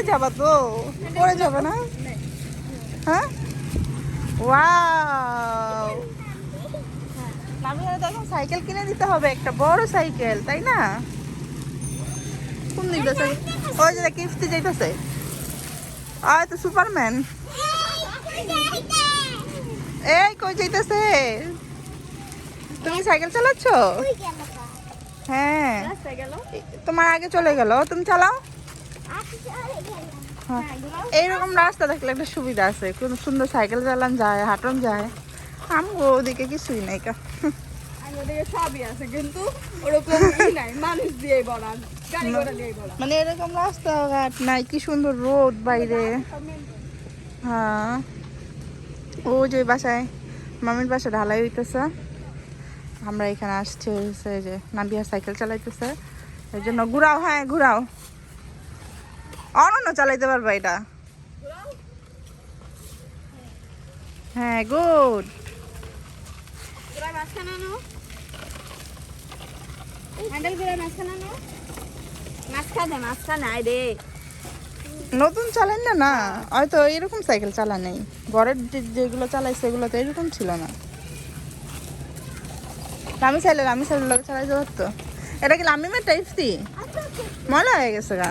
পড়ে যাবা তো, পড়ে যাবে না? হ্যাঁ, ওয়াও। নাবিহারে দেখো সাইকেল কিনে দিতে হবে, একটা বড় সাইকেল, তাই না? কোন দিক দিয়ে? ওই যে কিস্তি যাইতেছে, আর তো সুপারম্যান। এই কই যাইতেছে? তুমি সাইকেল চালাচ্ছ? হ্যাঁ, তোমার আগে চলে গেল, তুমি চালাও। এইরকম রাস্তা থাকলে একটা সুবিধা আছে, কোন সুন্দর সাইকেল চালান যায়, হাঁটন যায়। আমগো ওদিকে কিছুই নাই কা, সবই আছে কিন্তু ওরকম নাই, মানুষ দিয়ে বলান, গাড়ি ঘোড়া দিয়ে বলান, মানে এরকম রাস্তাঘাট নাই। কি সুন্দর রোদ বাইরে। হ্যাঁ, ও যে বাসায় মামির বাসা ঢালাই হইতেছে, আমরা এখানে আসছি হচ্ছে যে নাবিহা সাইকেল চালাইতেছে, এই জন্য ঘুরাও। হ্যাঁ ঘুরাও, অনন্য চালাইতে পারবা এটা। হ্যাঁ গুড। নতুন চালান না, না হয়তো এরকম সাইকেল চালা নেই, ঘরের যেগুলো চালাই সেগুলো তো এরকম ছিল না। আমি চাইলে লোক চালাই যাবো। এটা কি লামিমের টাইপসি? ময়লা হয়ে গেছে গা।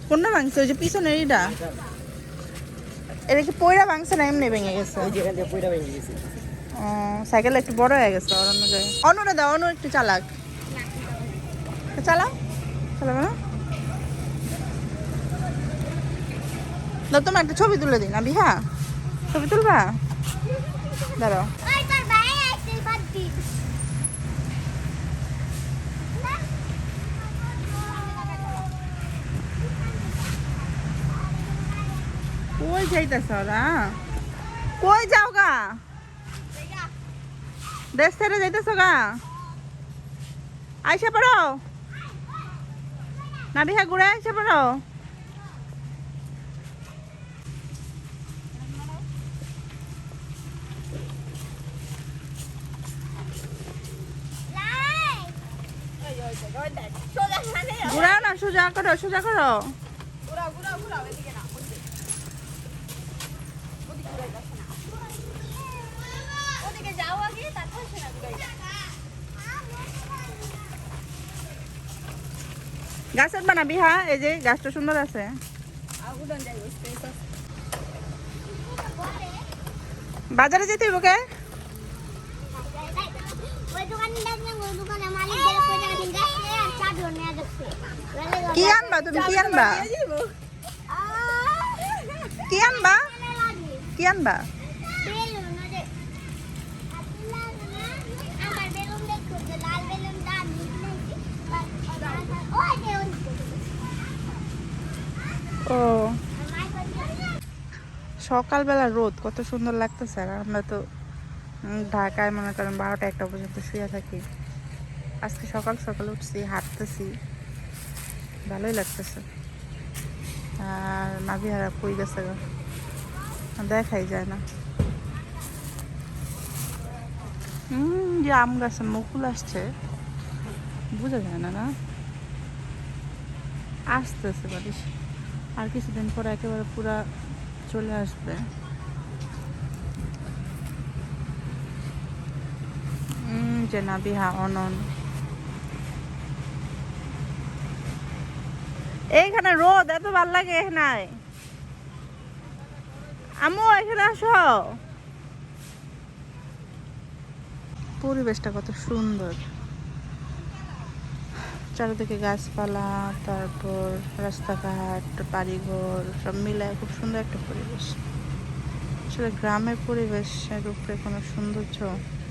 কোনটা ভাঙছে? ওই যে পিছনের এটা। এটা কি পয়রা ভাঙছে না এমনি ভেঙে গেছে? ও, সাইকেল একটু বড় হয়ে গেছে ওর অনুযায়ী। অনুরে দাও, অনু একটু চালাক। চালাও, চালাবে না? দাও, তোমার একটা ছবি তুলে দিন আবি। হ্যাঁ, ছবি তুলবা? দাঁড়াও। কই যাইতেছ ওরা? কই যাও গা? দেশ ছেড়ে যাইতেছ গা? আইসা পড়ো নাবিহা, ঘুরে আইসা পড়ো। ঘুরাও না, সোজা করো, সোজা করো। গাছের বানাবি? হ্যাঁ, এই যে গাছটা সুন্দর আছে। বাজারে যেতে হইব কে? কি আনবা তুমি? কি আনবা? কি আনবা? কি আনবা? ও, সকালবেলা রোদ কত সুন্দর লাগতেছে। আর আমরা তো ঢাকায় মনে করেন 12টা-1টা পর্যন্ত শুয়ে থাকি। আজকে সকাল সকাল উঠছি, হাঁটতেছি, ভালোই লাগতেছে। আর নাবিহারা কই গেছে দেখাই যায় না। যে আম গাছে মুকুল আসছে, বোঝা যায় না, না আসতেছে বারিশ, আর কিছুদিন পরে একেবারে পুরা চলে আসবে। যে নাবিহা, অনন, এইখানে রোদ এত ভাল লাগে। এখানে আমু, এখানে আসো। পরিবেশটা কত সুন্দর, চারিদিকে গাছপালা, তারপর রাস্তাঘাট, বাড়িঘর সব মিলায় খুব সুন্দর একটা পরিবেশ। আসলে গ্রামের পরিবেশের উপরে কোনো সৌন্দর্য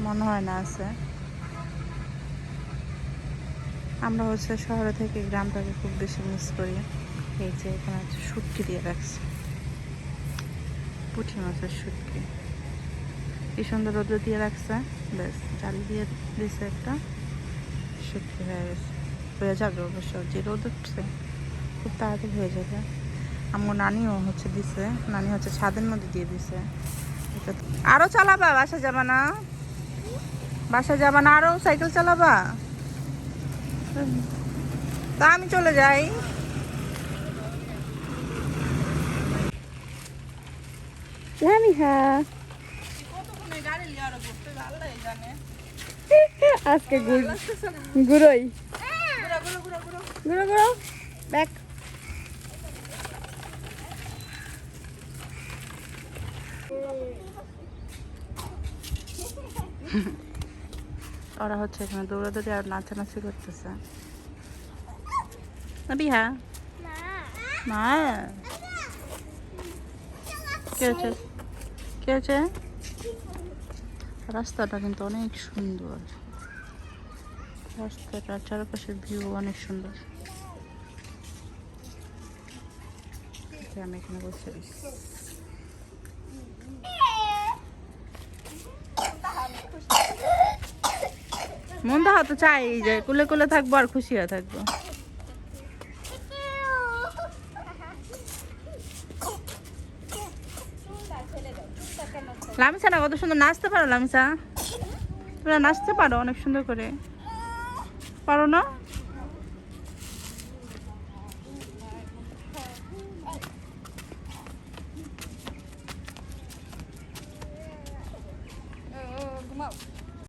মনে হয় না আছে। আমরা হচ্ছে শহরে থেকে গ্রামটাকে খুব বেশি মিস করি। এই যে এখানে শুটকি দিয়ে রাখছে, পুঁটি মাছের শুটকি, কি সুন্দর রোদ্র দিয়ে রাখছে। ব্যাস জাল দিয়ে দিয়েছে, একটা শুটকি হয়ে গেছে। হয়ে যাবে অবশ্য, যে রোদ উঠছে খুব তাড়াতাড়ি হয়ে যাবে। আমার নানিও হচ্ছে দিছে, নানি হচ্ছে ছাদের মধ্যে দিয়ে দিছে। আরো চালাবা? বাসা যাবা না? বাসা যাবা না? আরো সাইকেল চালাবা? তা আমি চলে যাই। লামিহা আজকে গুড়োই গুড়ো গুড়ো ব্যাক ওরা হচ্ছে এখানে দৌড়াদৌড়ি আর নাচানাচি করতেছে। নাবিহা মা কে হচ্ছে কে হচ্ছে? রাস্তাটা কিন্তু অনেক সুন্দর, রাস্তাটার চারপাশের ভিউ অনেক সুন্দর। আমি এখানে বসে রয়েছি। মন তো হয়তো চাই যে কুলে কুলে থাকবো আর খুশি হয়ে থাকবো। লামিসা না কত সুন্দর নাচতে পারো? লামিসা তোমরা নাচতে পারো অনেক সুন্দর করে, পারো না?